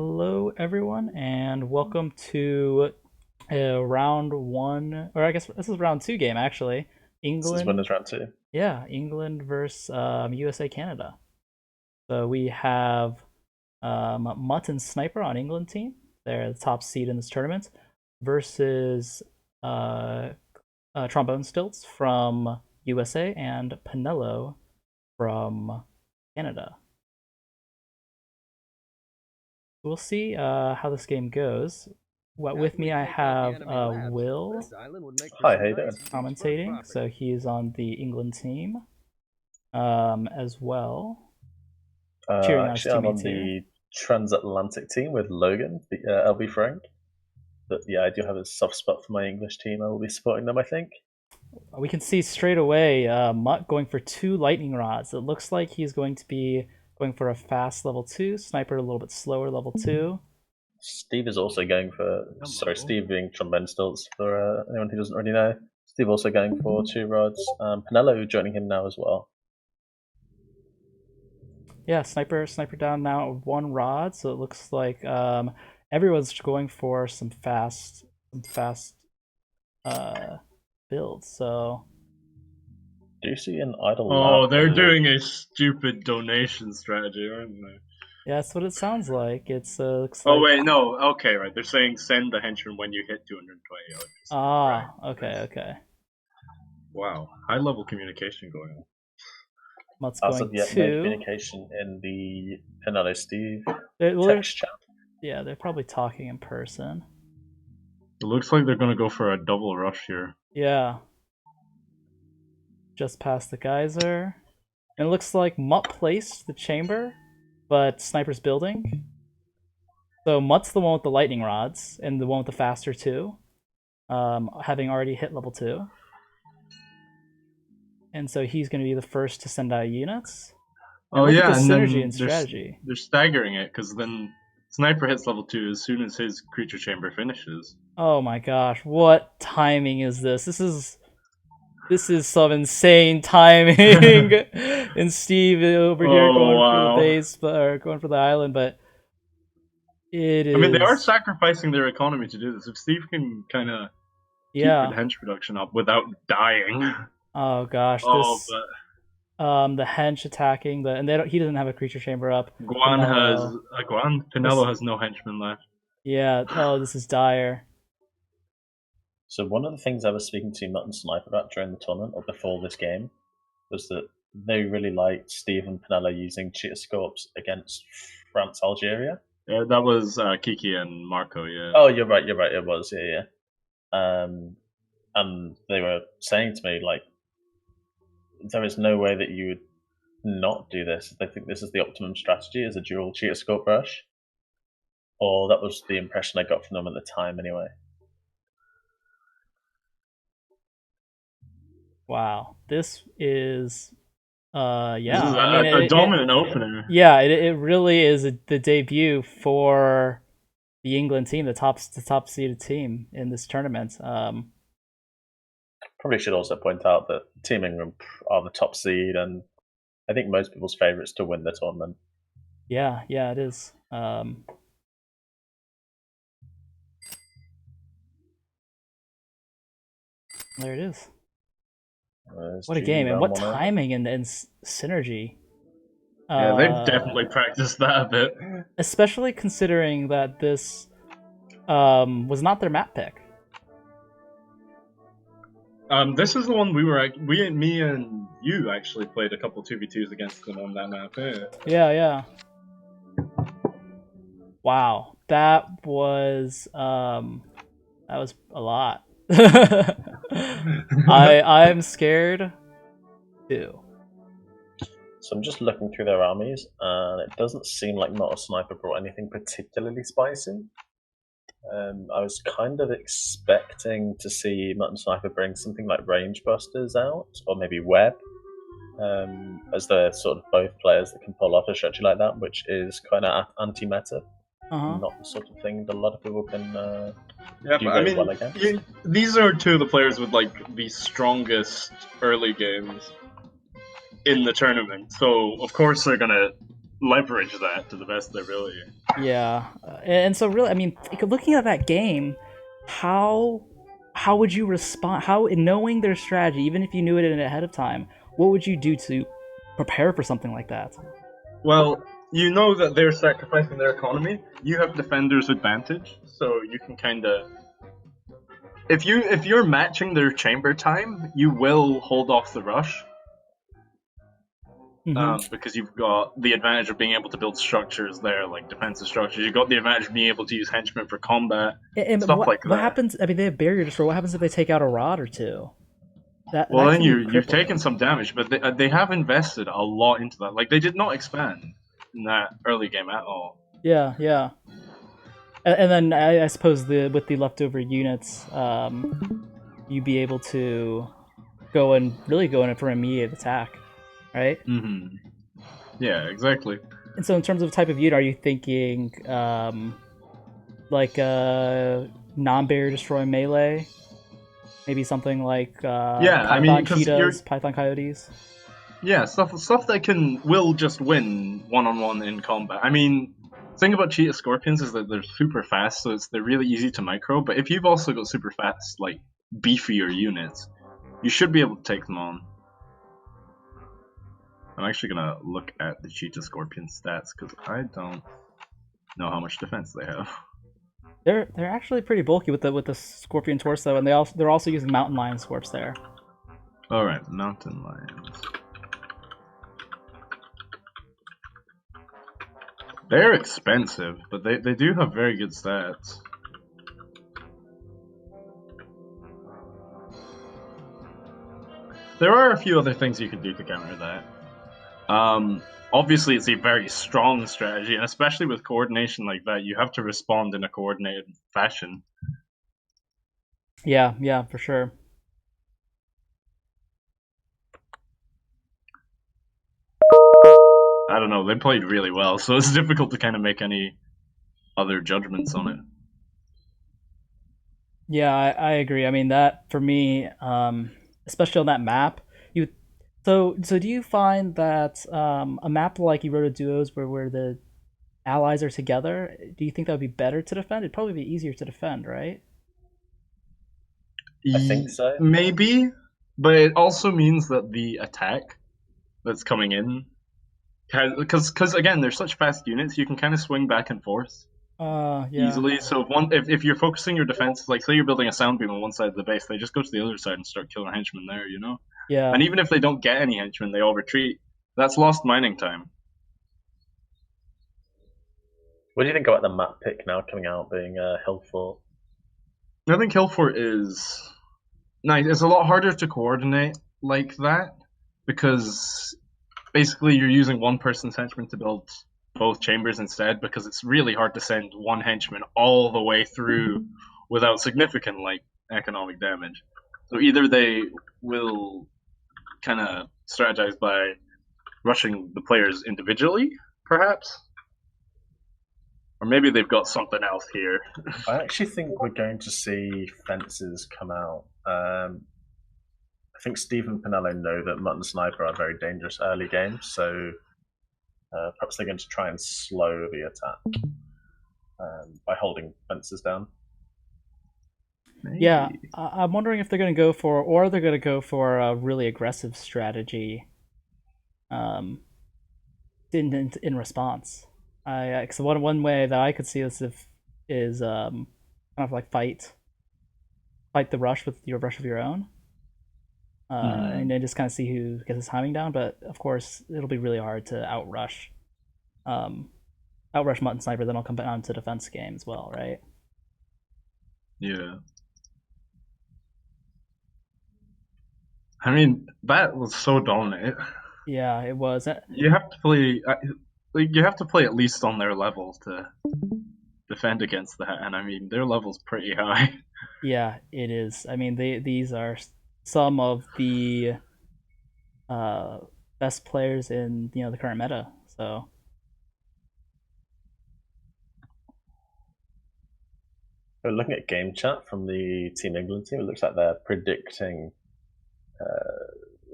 Hello, everyone, and welcome to round one, or I guess this is round two game actually. This is winners England, round two. yeah, England versus USA Canada. So we have Mut and Sniper on England team. They're the top seed in this tournament versus uh, Trombone Stilts from USA and Penelo from Canada. We'll see how this game goes. With me, I have Will Hi, how you doing? commentating, so he's on the England team as well, cheering on his Actually, I'm on teammates here. the transatlantic team with Logan, the LB Frank. But yeah, I do have a soft spot for my English team. I will be supporting them, I think. We can see straight away Mutt going for two lightning rods. It looks like he's going to be going for a fast level 2, Sniper a little bit slower level 2. Steve is also going for. Sorry, Steve being trombone stilts for anyone who doesn't already know. Steve also going for 2 rods. Penelo joining him now as well. Yeah, Sniper down now at 1 rod, so it looks like everyone's going for some fast uh, builds. So Do you see an idle Oh, lab? they're doing a stupid donation strategy, aren't they? yeah, that's what it sounds like. Looks Oh like wait, no. Okay, right. They're saying send the henchman when you hit 220. Right. okay. Wow, high level communication going on. Mutt's As going of yet, no to. communication in the Penelo Steve Well, text chat. yeah, they're probably talking in person. It looks like they're gonna go for a double rush here. Yeah. Just past the geyser. And it looks like Mutt placed the chamber, but Sniper's building. So Mutt's the one with the lightning rods, and the one with the faster 2, having already hit level 2. And so he's going to be the first to send out units. And Oh look yeah, at the and synergy then and strategy. they're staggering it because then Sniper hits level 2 as soon as his creature chamber finishes. Oh my gosh, what timing is this? This is some insane timing. And Steve over here going for the base, or going for the island, but it is. I mean, they are sacrificing their economy to do this. If Steve can kind of keep the hench production up without dying. Oh gosh, but the hench attacking and he doesn't have a creature chamber up. Penelo has no henchmen left. Yeah. Oh, this is dire. So one of the things I was speaking to Mut and Sniper about during the tournament or before this game was that they really liked Steve and Penelo using cheetah scopes against France Algeria. Yeah, that was Kiki and Marco. Yeah. Oh, you're right. It was. Yeah. And they were saying to me like, there is no way that you would not do this. They think this is the optimum strategy as a dual cheetah scope rush. Or that was the impression I got from them at the time, anyway. Wow, this is yeah. This is a dominant opener. Yeah, it really is the debut for the England team, the top seeded team in this tournament. Probably should also point out that Team England are the top seed, and I think most people's favourites to win the tournament. Yeah, it is. There it is. What a game, and what timing and synergy. Yeah, they've definitely practiced that a bit. Especially considering that this was not their map pick. This is the one me and you actually played a couple 2v2s against them on that map. Yeah. Wow, that was a lot. I'm scared too. So I'm just looking through their armies, and it doesn't seem like Mut or Sniper brought anything particularly spicy. I was kind of expecting to see Mut and Sniper bring something like Range Busters out, or maybe Web, as they're sort of both players that can pull off a strategy like that, which is kind of anti-meta. Not the sort of thing that a lot of people can do very well against. These are two of the players with like the strongest early games in the tournament, so of course they're gonna leverage that to the best of their ability. Yeah, and so really, I mean, looking at that game, how how would you respond? How, in knowing their strategy, even if you knew it ahead of time, what would you do to prepare for something like that? Well, you know that they're sacrificing their economy. You have defender's advantage, so you can kind of if you're matching their chamber time, you will hold off the rush. Mm-hmm. Because you've got the advantage of being able to build structures there, like defensive structures. You've got the advantage of being able to use henchmen for combat, And stuff like what that. happens? I mean, they have barrier destroy. What happens if they take out a rod or two? Well, That then can be you've taken crippling. some damage, but they have invested a lot into that. Like they did not expand in that early game at all. Yeah, yeah. And then I suppose the with the leftover units, you'd be able to really go in for an immediate attack, right? Mm-hmm. Yeah, exactly. And so, in terms of type of unit, are you thinking like non-barrier destroy melee? Maybe something like Yeah, I mean, Python because you're cheetahs, Python coyotes. yeah stuff that will just win 1-on-1 in combat. I mean, the thing about cheetah scorpions is that they're super fast, so they're really easy to micro. But if you've also got super fast, like beefier units, you should be able to take them on. I'm actually gonna look at the cheetah scorpion stats because I don't know how much defense they have. They're actually pretty bulky with the scorpion torso, and they're also using mountain lion scorps there. All right, mountain lions. They're expensive, but they do have very good stats. There are a few other things you can do to counter that. Obviously, it's a very strong strategy, and especially with coordination like that, you have to respond in a coordinated fashion. Yeah, yeah, for sure. I don't know, they played really well, so it's difficult to kind of make any other judgments on it. Yeah, I agree. I mean, that for me, especially on that map, you. So do you find that a map like Eroto Duos, where the allies are together, do you think that would be better to defend? It'd probably be easier to defend, right? I think so. Maybe, but it also means that the attack that's coming in, because again, they're such fast units, you can kind of swing back and forth Yeah, easily. So if you're focusing your defense, like say you're building a sound beam on one side of the base, they just go to the other side and start killing henchmen there, you know. yeah. And even if they don't get any henchmen, they all retreat. That's lost mining time. What do you think about the map pick now coming out being Hillfort? I think Hillfort is nice. It's a lot harder to coordinate like that because basically you're using one person's henchman to build both chambers instead because it's really hard to send one henchman all the way through without significant like economic damage. So either they will kind of strategize by rushing the players individually, perhaps, or maybe they've got something else here. I actually think we're going to see fences come out. I think Steve and Penelo know that Mut and Sniper are very dangerous early games, so perhaps they're going to try and slow the attack by holding fences down. Yeah, Maybe. I'm wondering if they're going to go for, or they're going to go for a really aggressive strategy, um, in response. Because one way that I could see this if is kind of like fight the rush with your own, and Mm-hmm. then just kind of see who gets his timing down. But of course, it'll be really hard to um, outrush Mutton Sniper. Then I'll come down to defense game as well, right? Yeah. I mean, that was so dominant. Yeah, it was. You have to play. Like, you have to play at least on their level to defend against that, and I mean their level's pretty high. Yeah, it is. I mean, these are some of the uh, best players in the current meta. So We're looking at game chat from the Team England team. It looks like they're predicting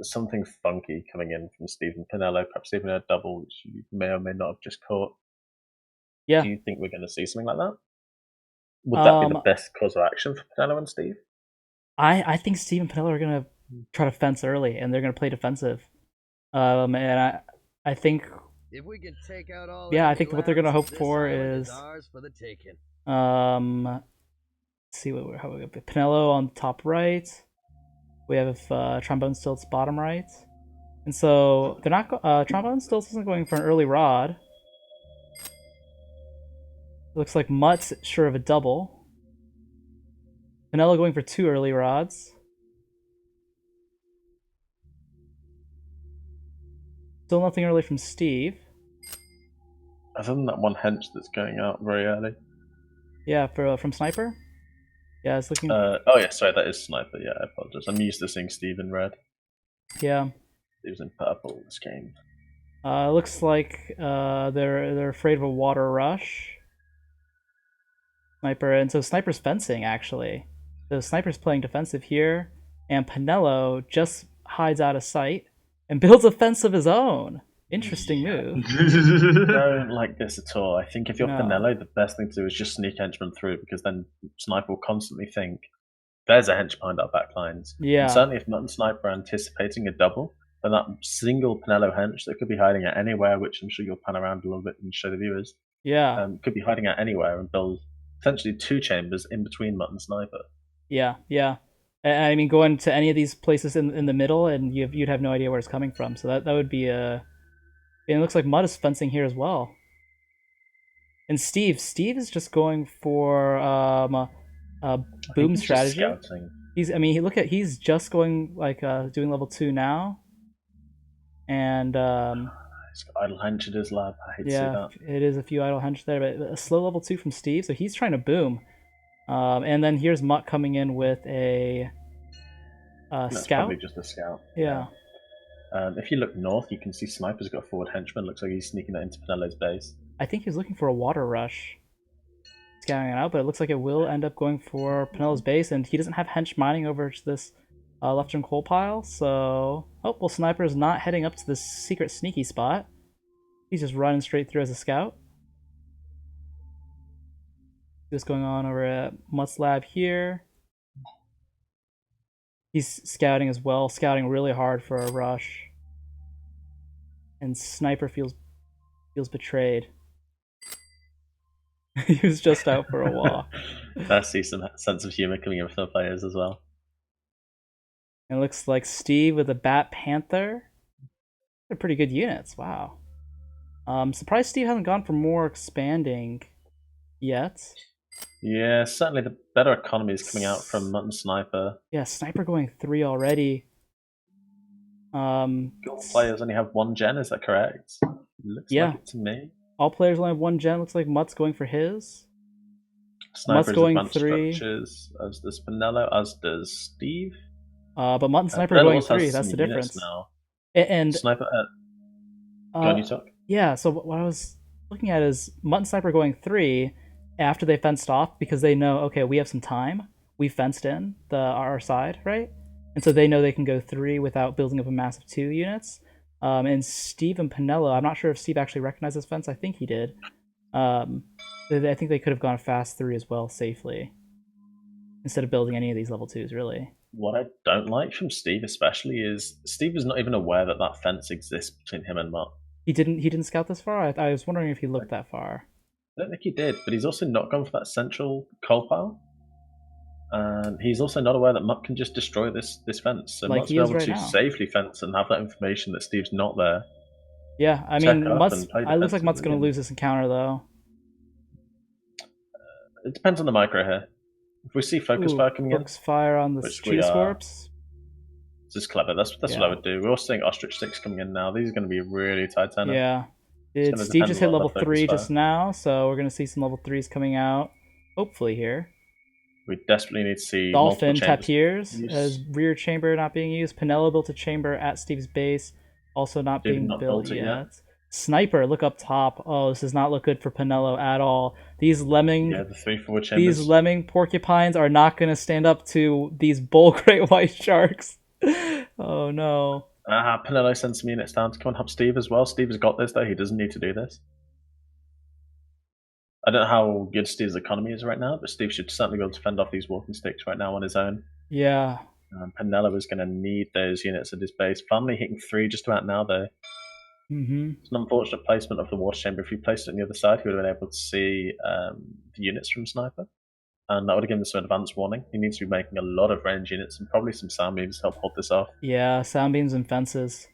something funky coming in from Stephen Penelo, perhaps even a double, which you may or may not have just caught. Yeah. Do you think we're going to see something like that? Would that be the best course of action for Penelo and Steve? I think Steve and Penelo are gonna try to fence early, and they're gonna play defensive. And I think if we can take out all I think what they're gonna hope for is for the taking. Let's see how we got Penelo on the top right. We have Trombone Stilts bottom right, and so they're not. Trombone Stilts isn't going for an early rod. It looks like Mutt's sure of a double. Penelo going for 2 early rods. Still nothing early from Steve. Other than that one hench that's going out very early. Yeah, from Sniper. Yeah, it's looking. Oh yeah, sorry, that is Sniper. Yeah, I apologize. I'm used to seeing Steve in red. Yeah. He was in purple this game. Looks like they're afraid of a water rush. Sniper, and so Sniper's fencing actually. So Sniper's playing defensive here, and Penelo just hides out of sight and builds a fence of his own. Interesting move. I don't like this at all. I think if you're Penelo, the best thing to do is just sneak henchmen through, because then Sniper will constantly think, there's a hench behind our backlines. Yeah. And certainly if Mut and Sniper are anticipating a double, then that single Penelo hench that could be hiding at anywhere, which I'm sure you'll pan around a little bit and show the viewers, could be hiding at anywhere and build potentially 2 chambers in between Mut and Sniper. Yeah. I mean, going to any of these places in the middle, and you'd have no idea where it's coming from. So that would be a. And it looks like Mud is fencing here as well. And Steve is just going for a boom strategy. He's just going like doing level 2 now. And he's got idle hench at his lab. I hate to see that. It is a few idle hench there, but a slow level 2 from Steve, so he's trying to boom. And then here's Mutt coming in with a That's scout. Probably just a scout. Yeah. If you look north, you can see Sniper's got a forward henchman. Looks like he's sneaking that into Penelo's base. I think he was looking for a water rush, scouting it out, but it looks like it will end up going for Penelo's base, and he doesn't have hench mining over to this left-turn coal pile, so... Oh, well, Sniper's not heading up to this secret sneaky spot. He's just running straight through as a scout. What's going on over at Mutt's lab here. He's scouting as well, scouting really hard for a rush. And Sniper feels betrayed. He was just out for a walk. I see some sense of humor coming in from the players as well. It looks like Steve with a Bat Panther. They're pretty good units, wow. Surprised Steve hasn't gone for more expanding yet. Yeah, certainly the better economy is coming out from Mut and Sniper. Yeah, Sniper going 3 already. All players only have 1 gen, is that correct? Looks like it to me. All players only have 1 gen. Looks like Mutt's going for his. Sniper's going advanced 3. Structures, as does Penelo, as does Steve. But Mut and Sniper are going 3. That's the difference. Now. And Sniper. Go on, you talk. Yeah. So what I was looking at is Mut and Sniper going 3 after they fenced off, because they know, okay, we have some time. We fenced in our side, right? And so they know they can go 3 without building up a massive 2 units. And Steve and Penelo, I'm not sure if Steve actually recognized this fence. I think he did. I think they could have gone a fast 3 as well, safely, instead of building any of these level 2s, really. What I don't like from Steve especially is Steve is not even aware that that fence exists between him and Mutt. He didn't scout this far? I was wondering if he looked that far. I don't think he did, but he's also not gone for that central coal pile. And he's also not aware that Mutt can just destroy this fence. So Mutt's be able to safely fence and have that information that Steve's not there. Yeah, I mean, it looks like Mutt's going to lose this encounter, though. It depends on the micro here. If we see focus fire coming in... Focus fire on the Geoscorps. This is clever. That's what I would do. We're also seeing Ostrich 6 coming in now. These are going to be really tight turner. Yeah. Steve just hit level 3 just now, so we're going to see some level 3s coming out, hopefully here. We desperately need to see Dolphin Tapirs as rear chamber not being used. Penelo built a chamber at Steve's base, also not being built yet. Sniper, look up top. Oh, this does not look good for Penelo at all. These lemming, the 3/4 chambers. These lemming porcupines are not going to stand up to these bull great white sharks. Oh no. Penelo sends some units down to come and help Steve as well. Steve has got this though. He doesn't need to do this. I don't know how good Steve's economy is right now, but Steve should certainly be able to fend off these walking sticks right now on his own. Yeah. Penelo is going to need those units at his base. Finally hitting 3 just about now, though. Mm-hmm. It's an unfortunate placement of the water chamber. If he placed it on the other side, he would have been able to see the units from Sniper. And that would have given him some advance warning. He needs to be making a lot of range units and probably some sound beams to help hold this off. Yeah, sound beams and fences.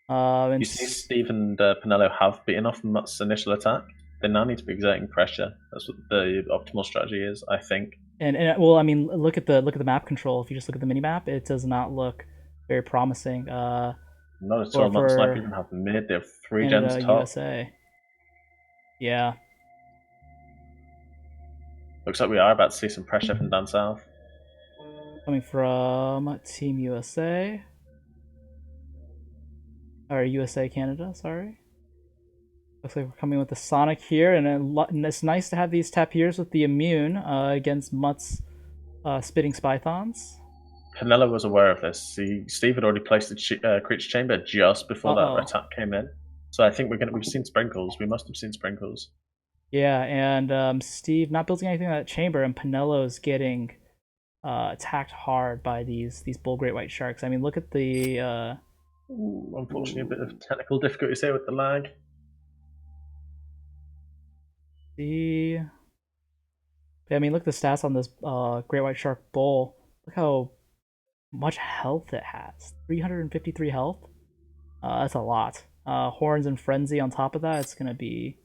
And You see Steve and Penelo have beaten off Mutt's initial attack. They now need to be exerting pressure. That's what the optimal strategy is, I think. and well, I mean, look at the map control. If you just look at the mini map, it does not look very promising. Not at all. Mutt and Sniper even have mid. They have 3 Canada, gens top. USA. Yeah. Looks like we are about to see some pressure from down south. Coming from Team USA. Or USA Canada, sorry. Looks like we're coming with the Sonic here, and it's nice to have these tapirs with the immune against Mutt's spitting Spythons. Penelo was aware of this. Steve had already placed the creature chamber just before that attack came in. So I think we've seen sprinkles. We must have seen sprinkles. Yeah, and Steve not building anything in that chamber, and Penelo's getting attacked hard by these bull great white sharks. I mean, look at the. Unfortunately, a bit of technical difficulties here with the lag. I mean, look at the stats on this great white shark bull. Look how much health it has. 353 health. That's a lot. Horns and frenzy on top of that. It's gonna be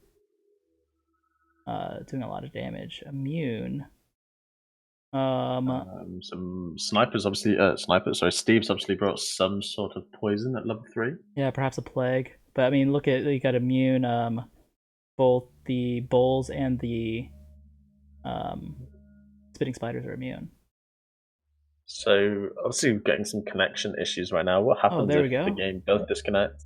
doing a lot of damage. Immune. Some snipers obviously. Steve's obviously brought some sort of poison at level 3. Yeah, perhaps a plague. But I mean, look at you got immune. Both the bulls and the spitting spiders are immune. So obviously we're getting some connection issues right now. What happens if the game does disconnect?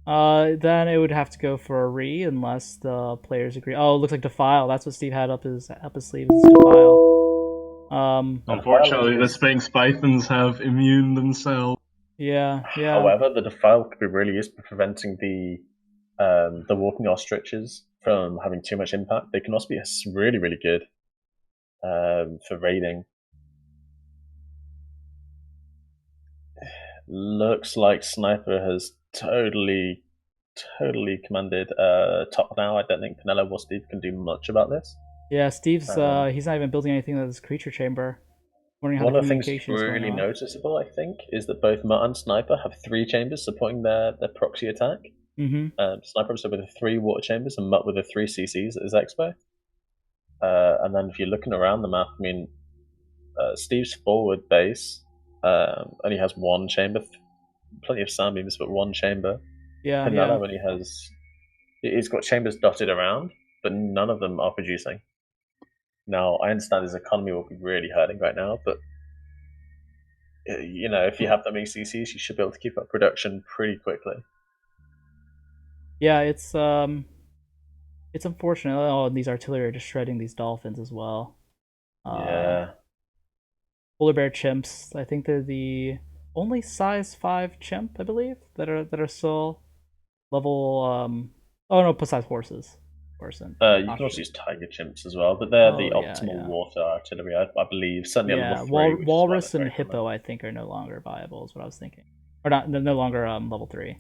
Then it would have to go for a re unless the players agree. Oh, it looks like Defile. That's what Steve had up his sleeve. Is Defile. Unfortunately, the spitting Spythons have immune themselves. Yeah. However, the Defile could be really used for preventing the walking ostriches from having too much impact. They can also be really, really good for raiding. Looks like Sniper has totally commanded top now. I don't think Penelo or Steve can do much about this. Yeah, Steve's he's not even building anything with his creature chamber. One of the things that's really noticeable, I think, is that both Mut and Sniper have 3 chambers supporting their proxy attack. Mm-hmm. Sniper obviously with the 3 water chambers and Mut with the 3 CCs at his expo. And then if you're looking around the map, I mean, Steve's forward base only has 1 chamber, plenty of sound beams, but 1 chamber. Yeah. Penelo only he's got chambers dotted around, but none of them are producing. Now, I understand his economy will be really hurting right now, but if you have that many CCs, you should be able to keep up production pretty quickly. Yeah, it's unfortunate. Oh, and these artillery are just shredding these dolphins as well. Yeah. Polar bear chimps. I think they're the only size 5 chimp, I believe, that are still level. Oh no, besides horses. You can also use tiger chimps as well, but they're the optimal water artillery, I believe. Certainly at level 3. Walrus and hippo, I think, are no longer viable, is what I was thinking. Or not, no longer level 3.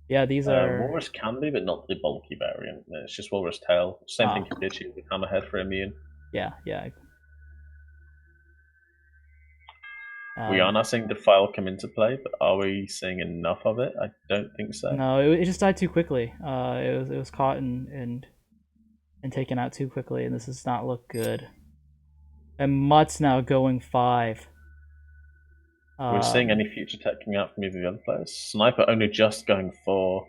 Yeah, these are... Walrus can be, but not the bulky variant. It's just Walrus tail. Same thing could be achieved with Hammerhead for immune. Yeah. We are now seeing Defile come into play, but are we seeing enough of it? I don't think so. No, it just died too quickly. It was caught and taken out too quickly, and this does not look good. And Mutt's now going 5. We're seeing any future tech coming out from either of the other players. Sniper only just going for...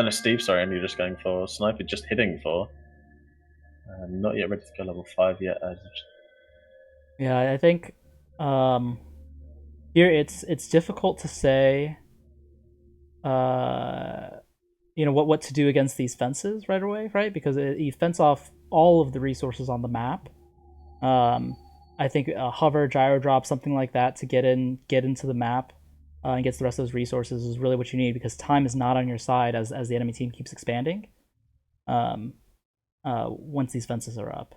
Steve, sorry, only just going for. Sniper just hitting for. Not yet ready to go level 5 yet. Yeah, I think here it's difficult to say what to do against these fences right away, right? Because you fence off all of the resources on the map. I think a hover, gyro drop, something like that to get into the map and gets the rest of those resources is really what you need, because time is not on your side as the enemy team keeps expanding. once these fences are up.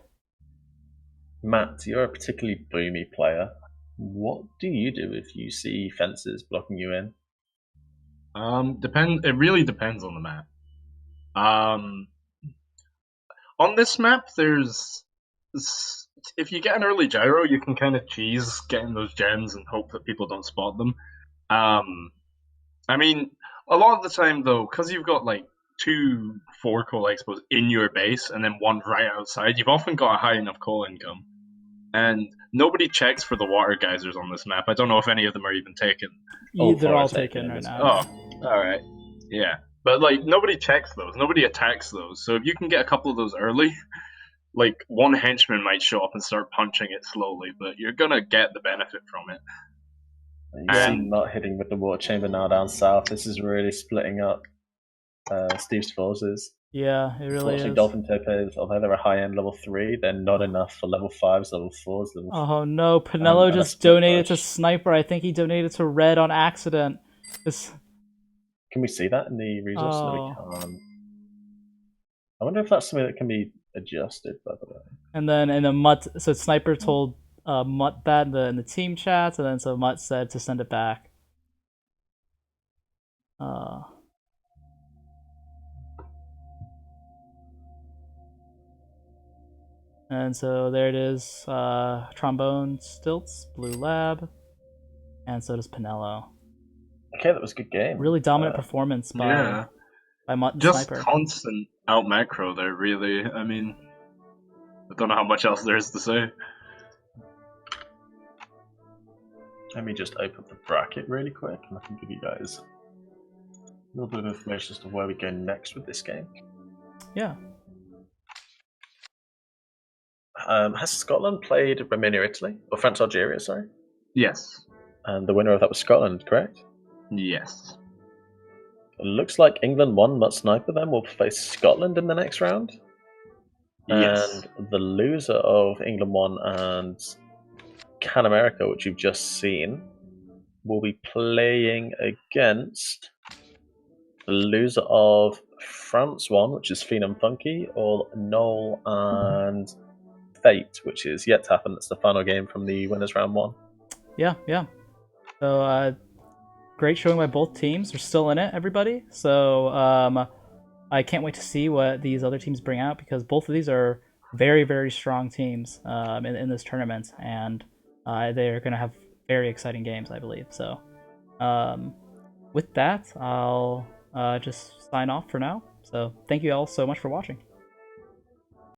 Matt, you're a particularly boomy player. What do you do if you see fences blocking you in? It really depends on the map. On this map, if you get an early gyro, you can kind of cheese getting those gems and hope that people don't spot them. I mean, a lot of the time though, because you've got like 2 4-coal expos in your base and then 1 right outside, you've often got a high enough coal income. And nobody checks for the water geysers on this map. I don't know if any of them are even taken. They're all taken right now. Oh, alright. Yeah. But like nobody checks those, nobody attacks those. So if you can get a couple of those early, like 1 henchman might show up and start punching it slowly, but you're gonna get the benefit from it. You see not hitting with the water chamber now down south. This is really splitting up Steve's forces. Yeah, it really is. Dolphin Topes, although they're a high-end level 3, they're not enough for level 5s, level 4s, level 4s. Oh no, Penelo just donated to Sniper. I think he donated to Red on accident. Can we see that in the resource? Oh. No, we can't. I wonder if that's something that can be adjusted, by the way. And then Mut, so Sniper told Mut that in the team chats, and then so Mut said to send it back. And so there it is. Trombone Stilts, Blue Lab, and so does Penelo. Okay, that was a good game. Really dominant performance by Mut and just Sniper. Just constant out macro there, really. I mean, I don't know how much else there is to say. Let me just open the bracket really quick, and I can give you guys a little bit of information as to where we go next with this game. Yeah. Has Scotland played Romania, Italy? Or France, Algeria, sorry? Yes. And the winner of that was Scotland, correct? Yes. It looks like England 1, Mut Sniper then will face Scotland in the next round. Yes. And the loser of England 1 and Can America, which you've just seen, will be playing against the loser of France 1, which is Phenom Funky, or Noel and Fate, which is yet to happen. It's the final game from the winners round 1. Yeah. So great showing by both teams. They're still in it, everybody. So I can't wait to see what these other teams bring out, because both of these are very, very strong teams in this tournament, and they're going to have very exciting games, I believe. So with that, I'll just sign off for now. So thank you all so much for watching.